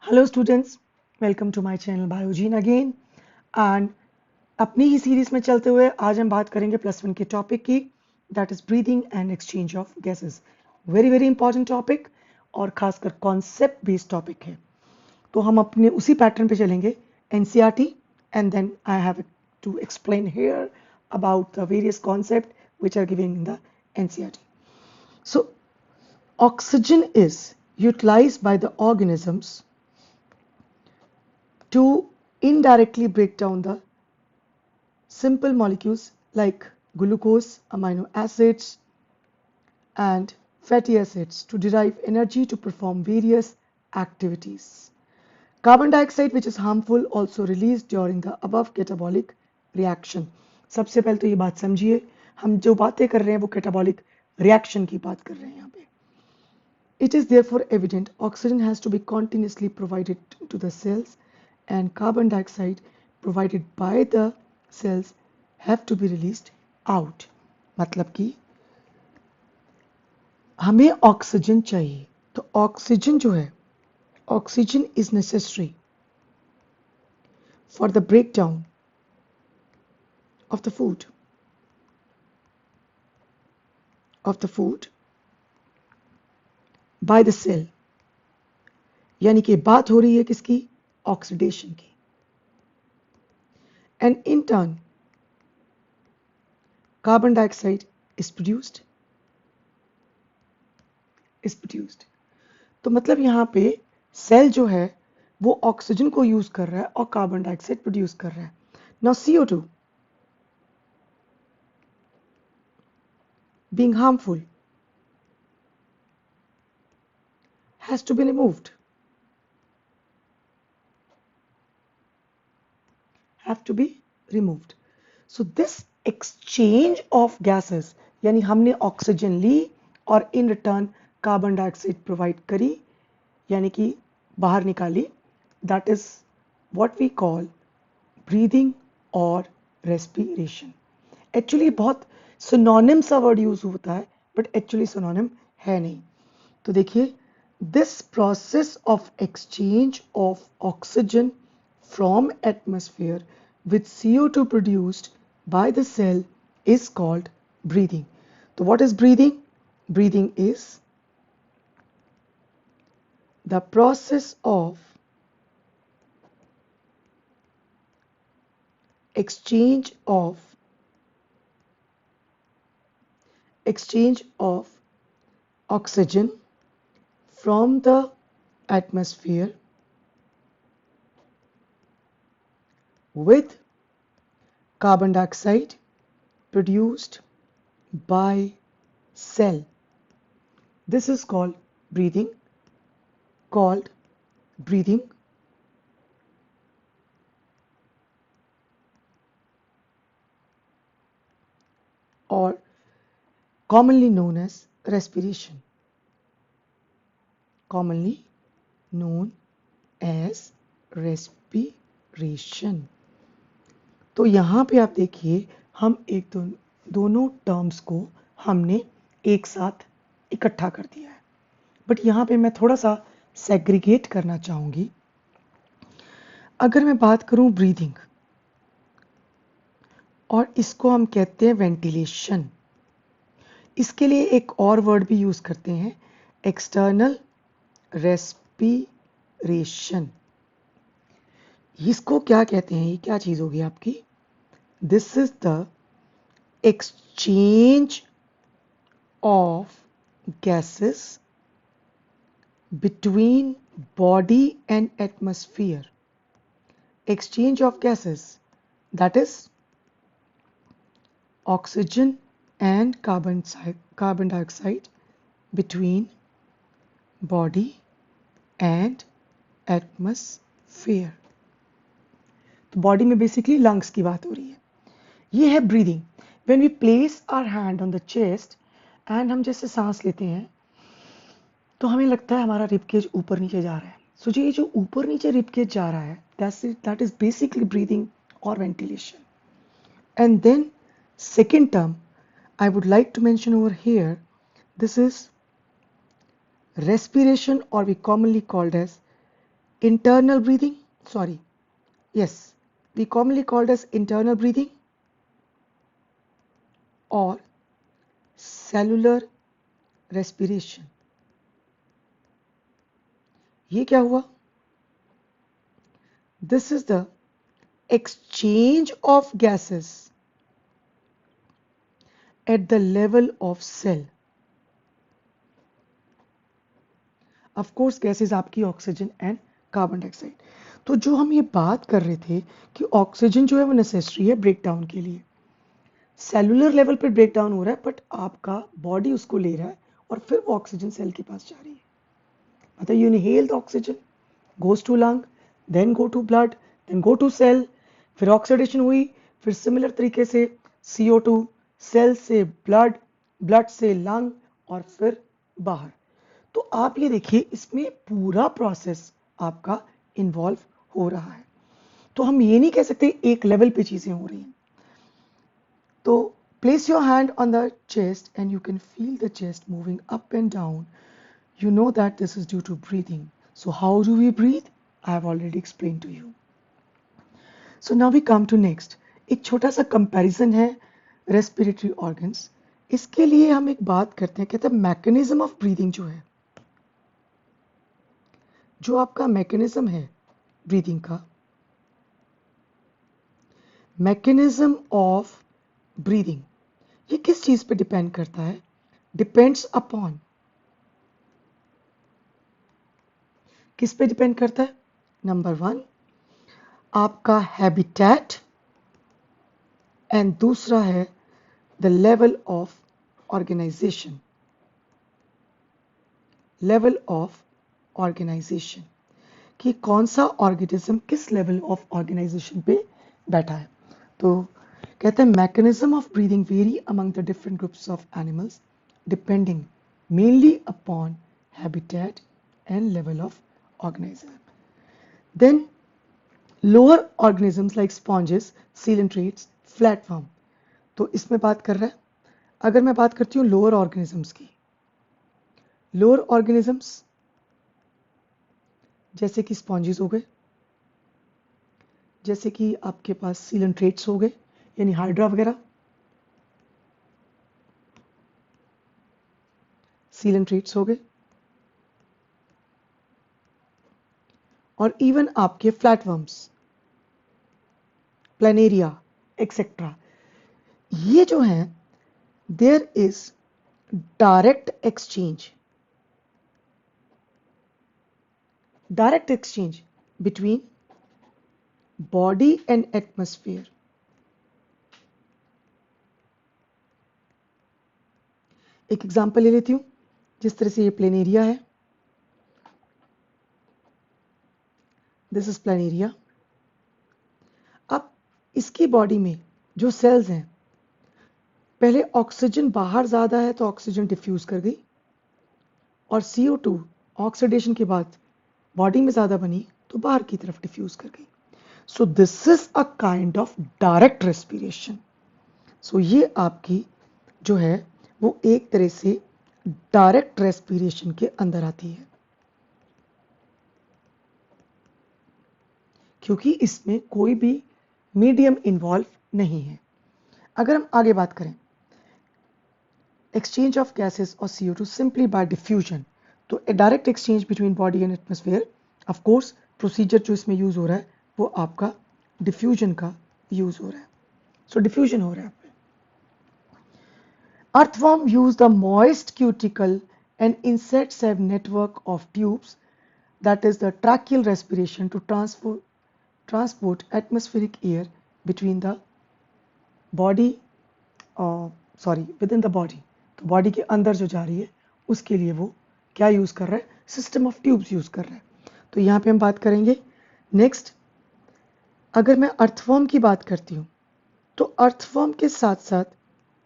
Hello students, welcome to my channel Biogene again. And अपनी ही series में चलते हुए आज हम बात करेंगे +1 के टॉपिक की, that is breathing and exchange of gases. Very very important topic और खासकर कॉन्सेप्ट बेस्ड टॉपिक है। तो हम अपने उसी पैटर्न पे चलेंगे, NCERT, and then I have to explain here about the various concepts which are given in the NCERT. So, oxygen is utilized by the organisms to indirectly break down the simple molecules like glucose, amino acids, and fatty acids to derive energy to perform various activities. Carbon dioxide, which is harmful, also released during the above catabolic reaction. सबसे पहले तो ये बात समझिए, हम जो बातें कर रहे हैं वो कैटाबॉलिक रिएक्शन की बात कर रहे हैं यहाँ पे. It is therefore evident oxygen has to be continuously provided to the cells and carbon dioxide provided by the cells have to be released out. मतलब कि हमें ऑक्सीजन चाहिए, तो ऑक्सीजन जो है, oxygen is necessary for the breakdown of the food by the cell. यानी कि बात हो रही है किसकी? ऑक्सीडेशन की. And in turn carbon dioxide is produced. तो मतलब यहाँ पे सेल जो है वो ऑक्सीजन को यूज कर रहा है और कार्बन डाइऑक्साइड प्रोड्यूस कर रहा है. Now CO2 being harmful has to be removed. So this exchange of gases, यानी हमने ऑक्सीजन ली और in return carbon dioxide provide करी, यानी कि बाहर निकाली, that is what we call breathing और रेस्पिरेशन. एक्चुअली बहुत सिनोनिम सा वर्ड यूज होता है, बट एक्चुअली सिनोनिम है नहीं. तो देखिए, this process of exchange of oxygen from atmosphere with CO2 produced by the cell is called breathing. So what is breathing? Breathing is the process of exchange of oxygen from the atmosphere with carbon dioxide produced by cell. This is called breathing or commonly known as respiration. तो यहाँ पे आप देखिए, हम दोनों terms को हमने एक साथ इकट्ठा कर दिया है, बट यहाँ पे मैं थोड़ा सा सेग्रीगेट करना चाहूँगी. अगर मैं बात करूँ ब्रीदिंग, और इसको हम कहते हैं वेंटिलेशन. इसके लिए एक और वर्ड भी यूज करते हैं, एक्सटर्नल रेस्पिरेशन. इसको क्या कहते हैं? ये क्या चीज होगी आपकी? This is the exchange of gases between body and atmosphere. Exchange of gases, that is oxygen and carbon dioxide between body and atmosphere. तो बॉडी में बेसिकली लंग्स की बात हो रही है. ये है breathing. When we place our hand on the chest and हम जैसे सांस लेते हैं तो हमें लगता है हमारा रिबकेज ऊपर नीचे जा रहा है. सो ये जो ऊपर नीचे रिबकेज जा रहा है, दैट इज बेसिकली ब्रीदिंग और ventilation. And then second term I would like to mention over here, this is respiration, or we commonly called as internal breathing, sorry, yes, we commonly called as internal breathing or cellular respiration. ये क्या हुआ? This is the exchange of gases at the level of cell. Of course gases आपकी oxygen and carbon dioxide. तो जो हम ये बात कर रहे थे कि ऑक्सीजन जो है वो नेसेसरी है ब्रेकडाउन के लिए, सेलुलर लेवल पे ब्रेकडाउन हो रहा है बट आपका बॉडी उसको ले रहा है और फिर वो ऑक्सीजन सेल के पास जा रही है. मतलब you inhale the oxygen, goes to lung, then go to blood, then go to cell, फिर ऑक्सीडेशन हुई, फिर सिमिलर तरीके से CO2 सेल से ब्लड, ब्लड से लंग और फिर बाहर. तो आप ये देखिए इसमें पूरा प्रोसेस आपका इन्वॉल्व हो रहा है. तो हम ये नहीं कह सकते एक लेवल पे चीजें हो रही हैं. तो place your hand on the chest and you can feel the chest moving up and down. You know that this is due to breathing. So how do we breathe? I have already explained to you. So now we come to next. एक छोटा सा comparison है respiratory organs. इसके लिए हम एक बात करते हैं, कहते हैं मैकेनिज्म ऑफ ब्रीदिंग जो है, जो आपका मैकेनिज्म है ब्रीदिंग का, मैकेनिज्म ऑफ ब्रीदिंग ये किस चीज पे डिपेंड करता है? डिपेंड्स अपॉन, किस पे डिपेंड करता है? नंबर 1 आपका हैबिटेट एंड दूसरा है the level of organisation. Level of organisation कि कौन सा ऑर्गेनिज्म किस लेवल ऑफ ऑर्गेनाइजेशन पे बैठा है. तो कहते हैं mechanism of breathing vary among the different groups of animals depending mainly upon habitat and level of organism. Then lower organisms like sponges, coelenterates, flatworm. तो इसमें बात कर रहा है. अगर मैं बात करती हूँ लोअर ऑर्गेनिजम्स की, लोअर ऑर्गेनिजम्स जैसे कि स्पॉन्जेस हो गए, जैसे कि आपके पास सीलेंट्रेट्स हो गए यानी हाइड्रा वगैरह, सीलेंट्रेट्स हो गए, और इवन आपके फ्लैटवर्म्स, प्लानेरिया एक्सेट्रा. ये जो है there is direct exchange, direct exchange between body and atmosphere. एक एग्जांपल ले लेती हूं. जिस तरह से ये प्लेनेरिया है, दिस इज प्लेनेरिया. अब इसकी बॉडी में जो सेल्स हैं, पहले ऑक्सीजन बाहर ज्यादा है तो ऑक्सीजन डिफ्यूज कर गई, और CO2 ऑक्सीडेशन के बाद बॉडी में ज्यादा बनी तो बाहर की तरफ डिफ्यूज कर गई. So this is a kind of direct respiration. So ये आपकी जो है वो एक तरह से डायरेक्ट रेस्पिरेशन के अंदर आती है, क्योंकि इसमें कोई भी मीडियम इन्वॉल्व नहीं है. अगर हम आगे बात करें एक्सचेंज ऑफ गैसेस और CO2 सिंपली बाय डिफ्यूजन, तो direct exchange between body and atmosphere, of course procedure जो इसमें यूज हो रहा है वो आपका डिफ्यूजन का यूज हो रहा है. सो डिफ्यूजन हो रहा है. Earthworm use the moist cuticle and insects have network of tubes, that is the tracheal respiration, to transport atmospheric air between the body, within the body. तो बॉडी के अंदर जो जा रही है उसके लिए वो क्या यूज कर रहा है? सिस्टम ऑफ ट्यूब्स यूज कर रहा है. तो यहाँ पे हम बात करेंगे. नेक्स्ट, अगर मैं अर्थवर्म की बात करती हूँ तो अर्थवर्म के साथ साथ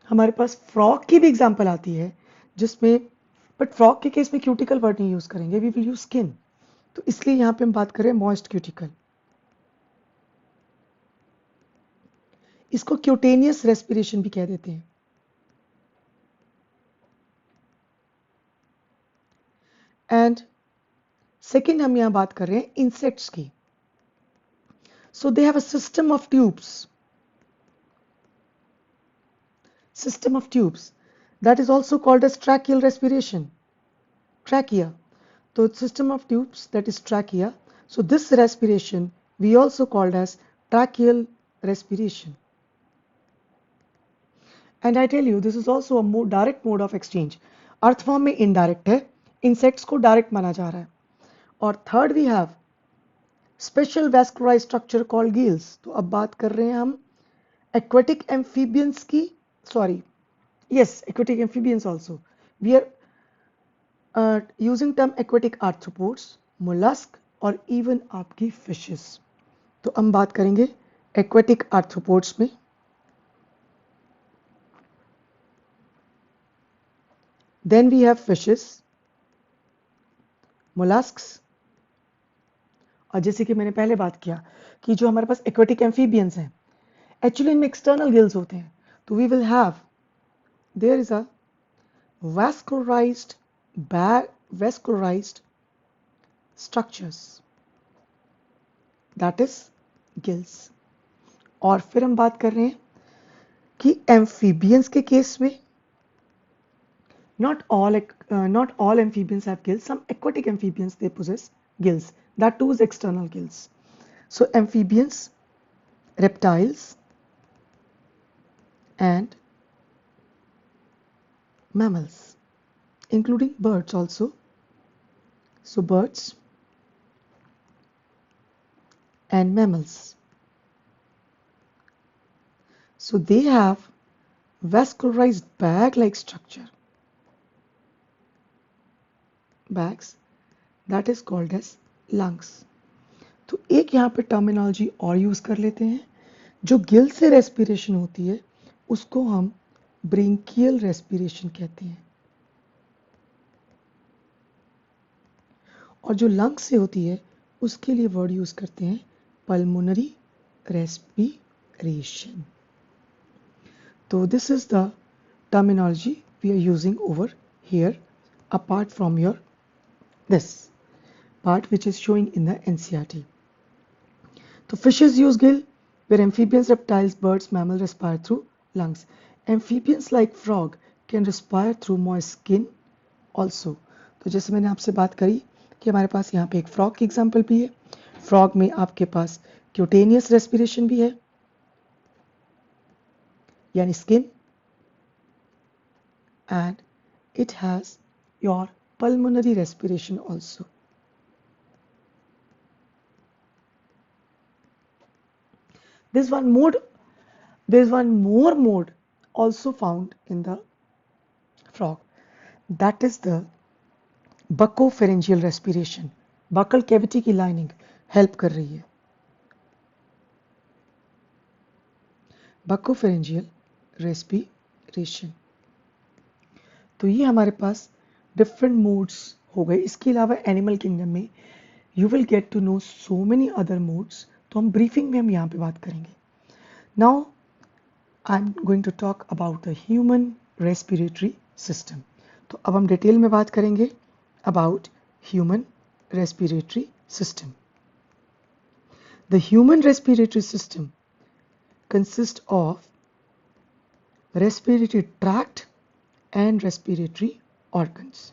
हमारे पास फ्रॉग की भी एग्जांपल आती है, जिसमें बट फ्रॉग के केस में क्यूटिकल वर्ड नहीं यूज करेंगे, वी विल यूज स्किन. तो इसलिए यहां पे हम बात करें मॉइस्ट क्यूटिकल. इसको क्यूटेनियस रेस्पिरेशन भी कह देते हैं. एंड सेकेंड हम यहाँ बात कर रहे हैं इंसेक्ट्स की. So they have a system of tubes that is also called as tracheal respiration. Trachea. So system of tubes, that is trachea. So this respiration we also called as tracheal respiration. And I tell you, this is also a more direct mode of exchange. Earthworm में indirect है, insects को direct माना जा रहा है. और third we have special vascularize structure called gills. तो अब बात कर रहे हैं हम aquatic amphibians की, sorry, yes, aquatic amphibians also. We are using term aquatic arthropods, mollusk और even आपकी fishes. तो हम बात करेंगे aquatic arthropods में. Then we have fishes, mollusks, और जैसे कि मैंने पहले बात किया कि जो हमारे पास aquatic amphibians हैं, एक्चुअली इनमें एक्सटर्नल गिल्स होते हैं. तो we will have, there is a vascularized structures, that is gills. और फिर हम बात कर रहे हैं कि amphibians के केस में not all amphibians have gills. Some aquatic amphibians they possess gills. That too is external gills. So amphibians, reptiles, and mammals, including birds also. So birds and mammals. So they have vascularized bag-like structure. Bags, that is called as lungs. तो एक यहाँ पे terminology और use कर लेते हैं. जो गिल से रेस्पिरेशन होती है उसको हम ब्रेंकियल रेस्पिरेशन कहते हैं, और जो लंग्स से होती है उसके लिए वर्ड यूज करते हैं पल्मोनरी रेस्पिरेशन. तो this is the terminology we are using over here apart from your this part which is showing in the NCERT. So fishes use gill, where amphibians, reptiles, birds, mammals respire through lungs. Amphibians like frog can respire through moist skin also. तो जैसे मैंने आपसे बात करी कि हमारे पास यहाँ पे एक फ्रॉग की एग्जांपल भी है. फ्रॉग में आपके पास क्यूटेनियस रेस्पिरेशन भी है, यानी skin, and it has your pulmonary respiration also. There's one more mode also found in the frog. That is the buccopharyngeal respiration. Buccal cavity की lining help कर रही है. Buccopharyngeal respiration. तो ये हमारे पास डिफरेंट मोड्स हो गए. इसके अलावा एनिमल किंगडम में you will get to know so many other modes. तो हम ब्रीफिंग में हम यहाँ पे बात करेंगे. Now I am going to talk about the human respiratory system. तो अब हम डिटेल में बात करेंगे about human respiratory system. The human respiratory system consist of respiratory tract and respiratory organs.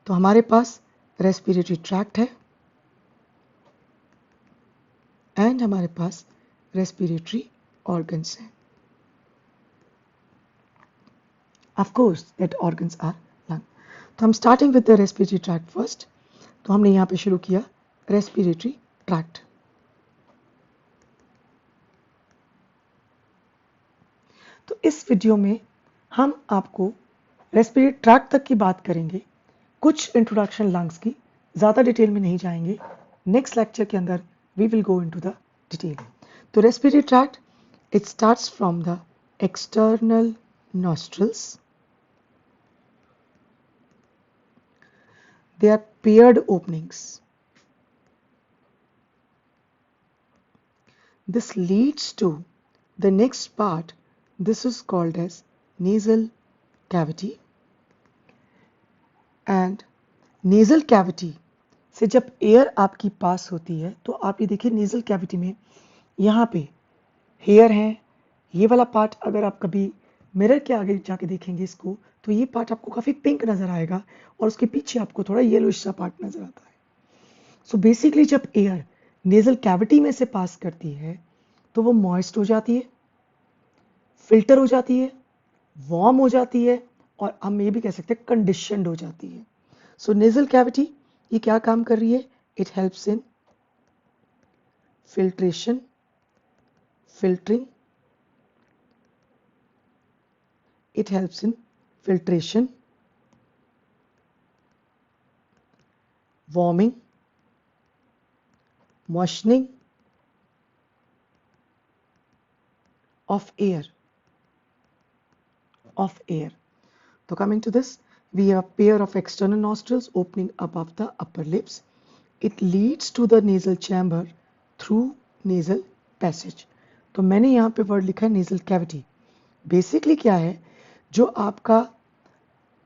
तो हमारे पास रेस्पिरेटरी ट्रैक्ट है एंड हमारे पास रेस्पिरेटरी ऑर्गन्स हैं. Of course that organs are lung. तो हम starting with the respiratory tract first. तो हमने यहाँ पे शुरू किया रेस्पिरेटरी ट्रैक्ट. तो इस वीडियो में हम आपको रेस्पिरेटरी ट्रैक्ट तक की बात करेंगे, कुछ इंट्रोडक्शन लंग्स की, ज़्यादा डिटेल में नहीं जाएंगे. नेक्स्ट लेक्चर के अंदर we will go into the detail. तो respiratory tract, it starts from the external nostrils. They are paired openings. This leads to the next part. This is called as nasal cavity. And nasal cavity से जब air आपकी पास होती है तो आप ये देखिए नेजल कैविटी में यहाँ पे हेयर हैं। ये वाला पार्ट अगर आप कभी मिरर के आगे जाके देखेंगे इसको तो ये पार्ट आपको काफ़ी पिंक नज़र आएगा और उसके पीछे आपको थोड़ा येलोइश सा पार्ट नज़र आता है। सो बेसिकली जब एयर नेजल कैविटी में से पास करती है तो वो मॉइस्ट हो जाती है, फिल्टर हो जाती है, वार्म हो जाती है और हम ये भी कह सकते हैं कंडीशनड हो जाती है। सो नेजल कैविटी ये क्या काम कर रही है? It helps in filtration, filtering, it helps in filtration, warming, moistening of air. So coming to this, we have a pair of external nostrils opening above the upper lips. It leads to the nasal chamber through nasal passage. तो मैंने यहाँ पे word लिखा है nasal cavity. Basically क्या है, जो आपका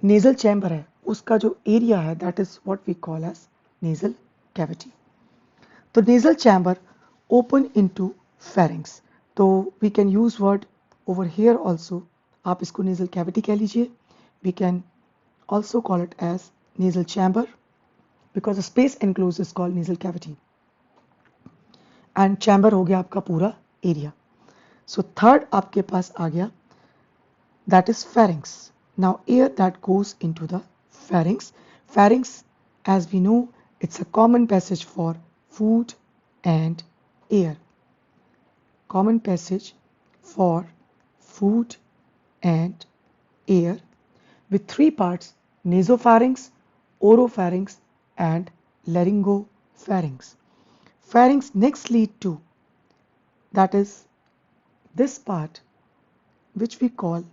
नेजल चैम्बर है उसका जो एरिया है that is what we call as nasal cavity. तो nasal chamber open into pharynx. तो we can use word over here also. आप इसको नेजल कैविटी कह लीजिए. We can also call it as nasal chamber because the space enclose is called nasal cavity and chamber हो गया आपका पूरा area. So third आपके पास आ गया that is pharynx. Now air that goes into the pharynx. Pharynx, as we know, it's a common passage for food and air. Common passage for food and air with three parts: nasopharynx, oropharynx and laryngopharynx. Pharynx next lead to, that is this part which we call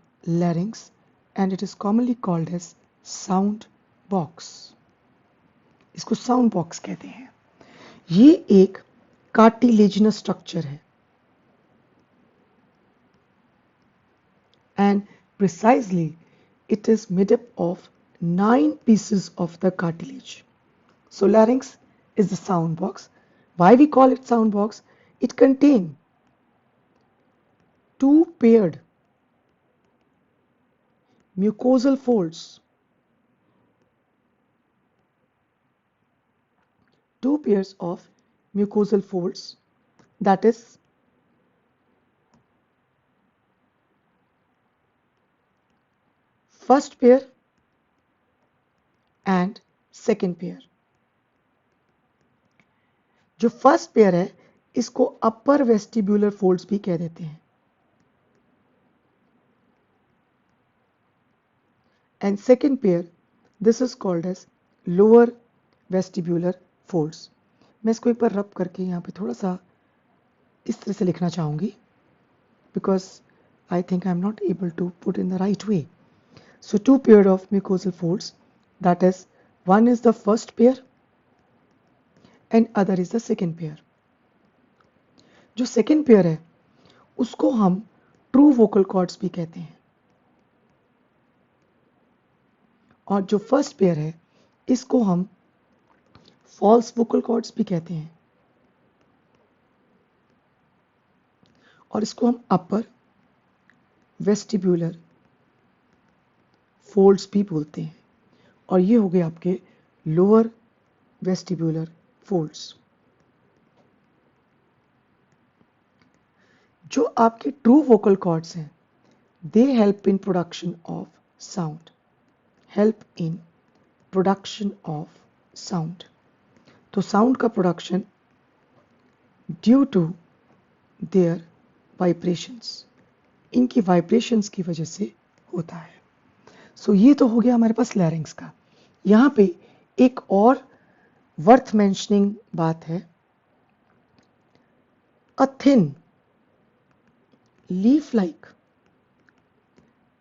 larynx and it is commonly called as sound box. इसको sound box कहते हैं. ये एक cartilaginous structure है and precisely it is made up of 9 pieces of the cartilage. So larynx is the sound box. Why we call it sound box? It contains two paired mucosal folds. Two pairs of mucosal folds, that is first pair and second pair. जो first pair है इसको upper vestibular folds भी कह देते हैं and second pair this is called as lower vestibular folds. मैं इसको एक बार रब करके यहाँ पे थोड़ा सा इस तरह से लिखना चाहूँगी because I think I am not able to put in the right way. So two pair of mucosal folds, that is one is the first pair and other is the second pair. जो second pair है उसको हम true vocal chords भी कहते हैं और जो first pair है इसको हम फॉल्स वोकल कॉर्ड्स भी कहते हैं और इसको हम अपर वेस्टिब्यूलर फोल्ड्स भी बोलते हैं और ये हो गए आपके लोअर वेस्टिब्यूलर फोल्ड्स. जो आपके ट्रू वोकल कॉर्ड्स हैं they help in production of sound. Help in production of sound. तो साउंड का production due to their vibrations, इनकी वाइब्रेशंस की वजह से होता है. सो ये तो हो गया हमारे पास लैरिंग्स का. यहाँ पे एक और वर्थ मेंशनिंग बात है. A thin leaf like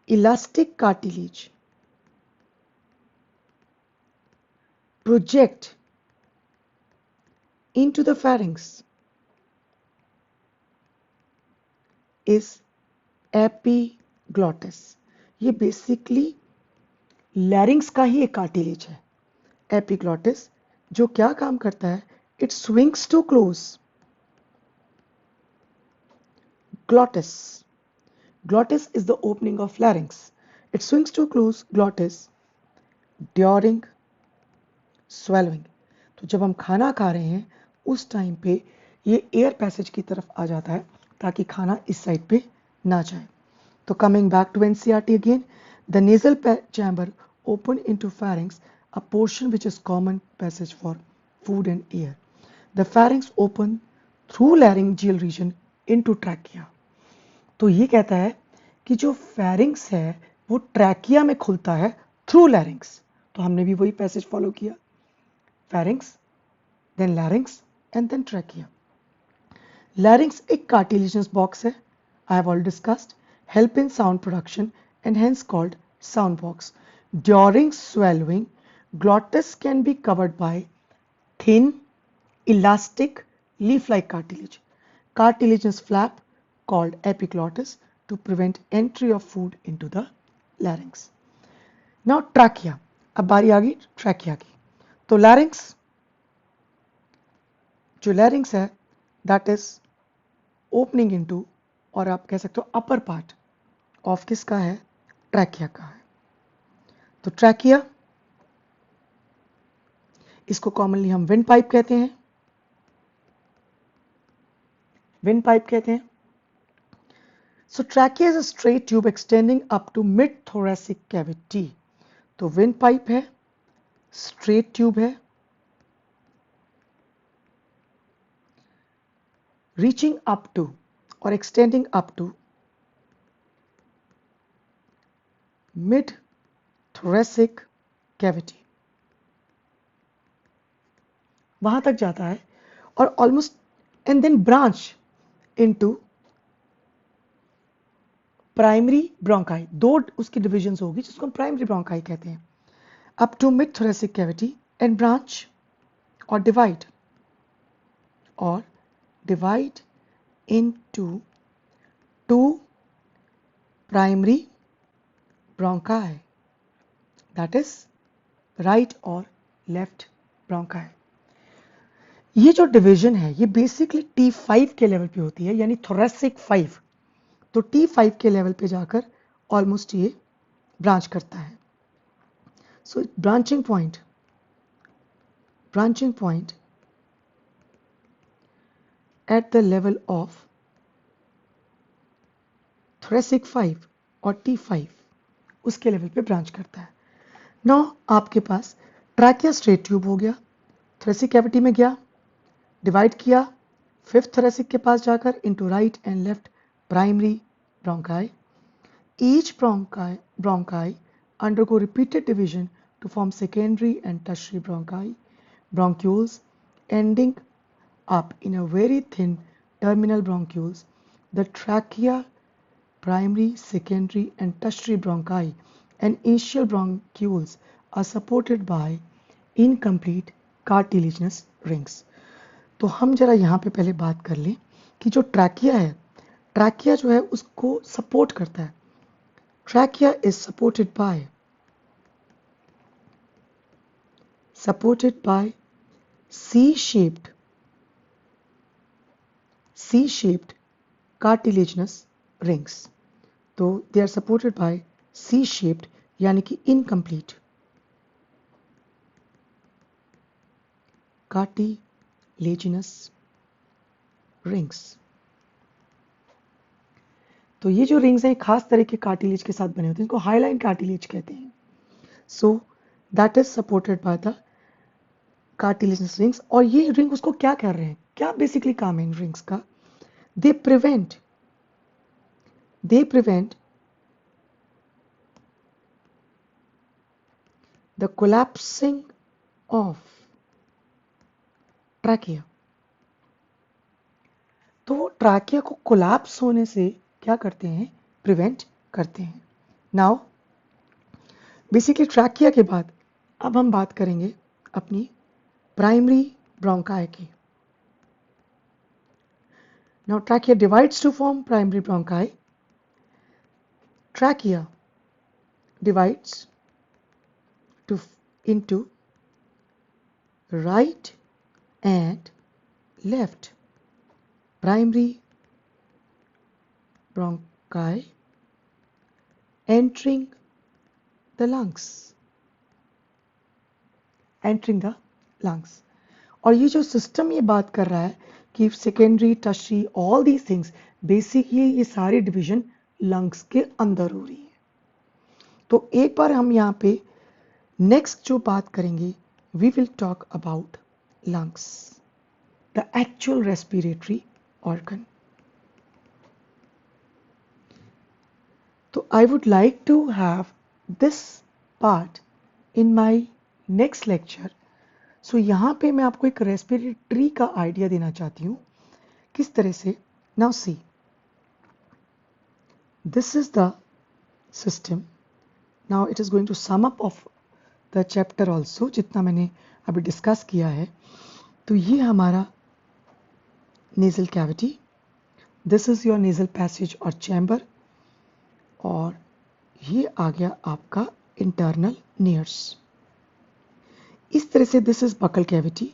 elastic cartilage project into the pharynx is epiglottis. ये बेसिकली लैरिंग्स का ही एक कार्टिलेज है. एपिग्लॉटिस जो क्या काम करता है, it swings to close glottis. Glottis is the opening of larynx. It swings to close glottis during swallowing. तो जब हम खाना खा रहे हैं उस टाइम पे ये एयर पैसेज की तरफ आ जाता है ताकि खाना इस साइड पे ना जाए. तो coming back to NCERT again, the nasal chamber open into pharynx, a portion which is common passage for food and air. The pharynx open through laryngeal region into trachea. तो ये कहता है कि जो pharynx है वो ट्रैकिया में खुलता है थ्रू larynx. तो हमने भी वही पैसेज फॉलो किया, pharynx, then larynx and then trachea. Larynx एक cartilaginous box है, I have already discussed, help in sound production and hence called sound box. During swallowing, glottis can be covered by thin, elastic, leaf-like cartilage. Cartilaginous flap called epiglottis to prevent entry of food into the larynx. Now trachea. अब बारी आ गई trachea की. तो larynx, जो larynx है, that is opening into, और आप कह सकते हो upper part of किसका है, trachea का है. तो trachea, इसको commonly हम windpipe कहते हैं. Windpipe कहते हैं. So trachea is a straight tube extending up to mid-thoracic cavity. तो windpipe है, straight tube है, reaching up to or extending up to mid-thoracic cavity. वहां तक जाता है और almost and then branch into primary bronchi. दो उसकी डिविजन्स होगी जिसको हम प्राइमरी ब्रोंकाई कहते हैं. Up to mid thoracic cavity and branch और divide into two primary bronchi, that is right और लेफ्ट ब्रोंकाई. ये जो डिवीजन है ये बेसिकली T5 के लेवल पे होती है, यानी थोरेसिक 5. तो T5 के लेवल पे जाकर ऑलमोस्ट ये ब्रांच करता है. So branching point at the level of thoracic 5 और T5 उसके लेवल पे ब्रांच करता है. नाउ आपके पास ट्रैकिया स्ट्रेट ट्यूब हो गया, थोरेसिक कैविटी में गया, डिवाइड किया फिफ्थ थोरेसिक के पास जाकर into right and left primary bronchi. Each bronchi undergo repeated division to form secondary and tertiary bronchioles, ending up in a very thin terminal bronchioles. The trachea, primary, secondary, and tertiary bronchi and initial bronchioles are supported by incomplete cartilaginous rings. तो हम जरा यहाँ पे पहले बात कर लें कि जो ट्रैकिया है, ट्रैकिया जो है उसको सपोर्ट करता है. Trachea is supported by C-shaped cartilaginous rings. तो they are supported by C-shaped यानी कि इनकम्प्लीट cartilaginous rings. तो ये जो रिंग्स हैं खास तरह के कार्टिलेज के साथ बने होते हैं, इनको हाईलाइन कार्टिलेज कहते हैं. So that is supported by the cartilaginous rings. और ये रिंग उसको क्या कर रहे हैं, क्या बेसिकली काम है इन रिंग्स का? They prevent the collapsing of trachea. तो ट्रैकिया को कोलैप्स होने से क्या करते हैं, प्रिवेंट करते हैं. नाउ बेसिकली ट्रैकिया के बाद अब हम बात करेंगे अपनी प्राइमरी ब्रोंकाई की. Now trachea divides to form primary bronchi. Trachea divides into right and left. Primary bronchi entering the lungs. Entering the lungs. और ये जो सिस्टम ये बात कर रहा है कि secondary tertiary all these things basically ये सारी डिवीजन लंग्स के अंदर हो रही है. तो एक बार हम यहाँ पे नेक्स्ट जो बात करेंगे we will talk about lungs, the actual respiratory organ. तो I would like to have this part in my next lecture. So यहाँ पे मैं आपको एक रेस्पिरेटरी का आइडिया देना चाहती हूँ किस तरह से. Now see, this is the system. Now it is going to sum up of the chapter also जितना मैंने अभी डिस्कस किया है. तो ये हमारा nasal cavity, this is your nasal passage और चैम्बर, और ये आ गया आपका इंटरनल नेयर्स. इस तरह से दिस इज बकल कैविटी,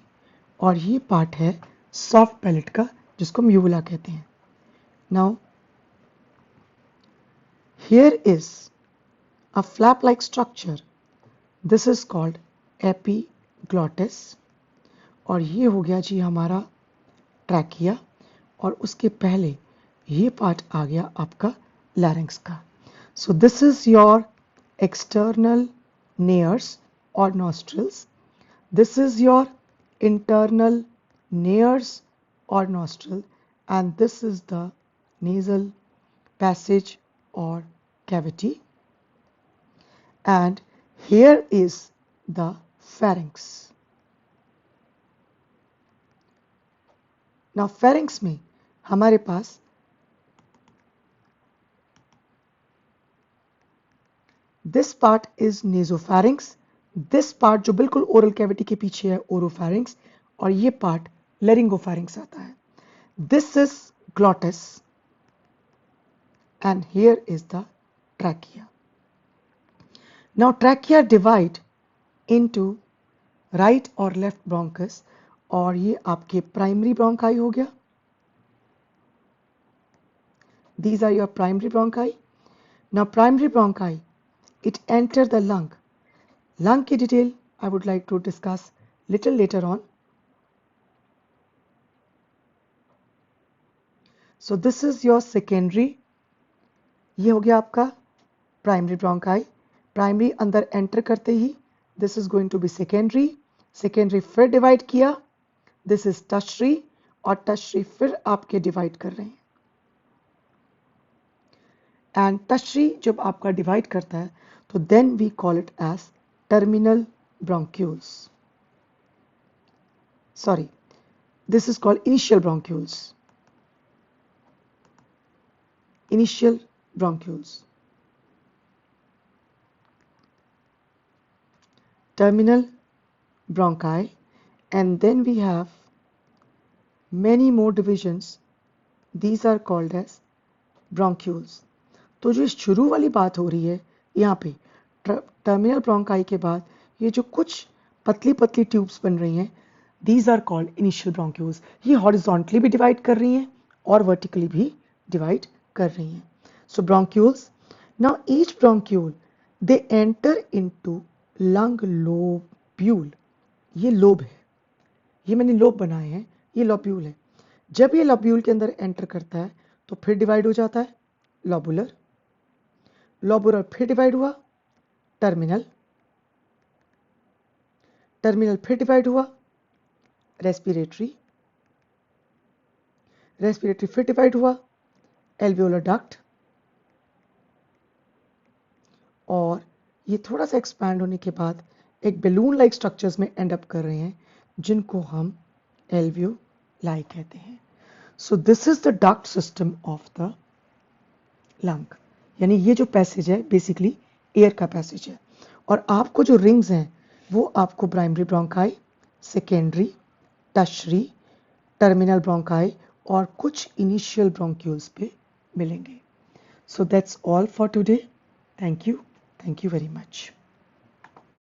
और ये पार्ट है सॉफ्ट पैलेट का जिसको म्यूवुला कहते हैं. Now here is a flap like structure, this is called epiglottis, और ये हो गया जी हमारा ट्रैकिया, और उसके पहले ये पार्ट आ गया आपका लैरिंक्स का. सो दिस इज योर एक्सटर्नल नेयर्स और nostrils. This is your internal nares or nostril, and this is the nasal passage or cavity, and here is the pharynx. Now pharynx में हमारे पास this part is nasopharynx, this part जो बिल्कुल oral cavity के पीछे है ओरोफैरिंक्स, और ये part laryngopharynx आता है. This is glottis and here is the trachea. Now trachea divide into right और लेफ्ट ब्रोंकस, और ये आपके प्राइमरी ब्रोंकाई हो गया. These are your primary bronchi. Now primary bronchi it enter the lung. Lung की detail I would like to discuss little later on. So this is your secondary. ये हो गया आपका primary bronchi. Primary अंदर enter करते ही this is going to be secondary. Secondary फिर divide किया, this is tertiary, और tertiary फिर आपके divide कर रहे हैं. And tertiary जब आपका divide करता है तो then we call it as terminal bronchioles. Sorry, this is called initial bronchioles. Initial bronchioles. Terminal bronchi, and then we have many more divisions. These are called as bronchioles. तो जो शुरू वाली बात हो रही है यहाँ पे टर्मिनल ब्रोंकाई के बाद ये जो कुछ पतली पतली ट्यूब्स बन रही हैं, these are called initial bronchioles. ये हॉरिजॉन्टली भी डिवाइड कर रही हैं और वर्टिकली भी डिवाइड कर रही हैं. So bronchioles, now each bronchiole they enter into lung lobule. ये लोब है, ये मैंने लोब बनाए हैं, ये लोब्यूल है. जब ये लोब्यूल के अंदर एंटर करता है तो फिर डिवाइड हो जाता है लोबुलर, लोबुलर फिर डिवाइड हुआ टर्मिनल, टर्मिनल फिर डिवाइड हुआ रेस्पिरेटरी, रेस्पिरेटरी फिर डिवाइड हुआ एल्वियोलर डक्ट, और ये थोड़ा सा एक्सपैंड होने के बाद एक बैलून लाइक स्ट्रक्चर्स में एंड अप कर रहे हैं जिनको हम एल्वियोलाई कहते हैं. सो this is the duct system of the lung. यानी ये जो पैसेज है बेसिकली एयर का पैसेज है, और आपको जो रिंग्स हैं वो आपको primary bronchi, secondary, tertiary, terminal bronchi और कुछ इनिशियल ब्रोंक्यूल्स पे मिलेंगे. So that's all for today. Thank you very much.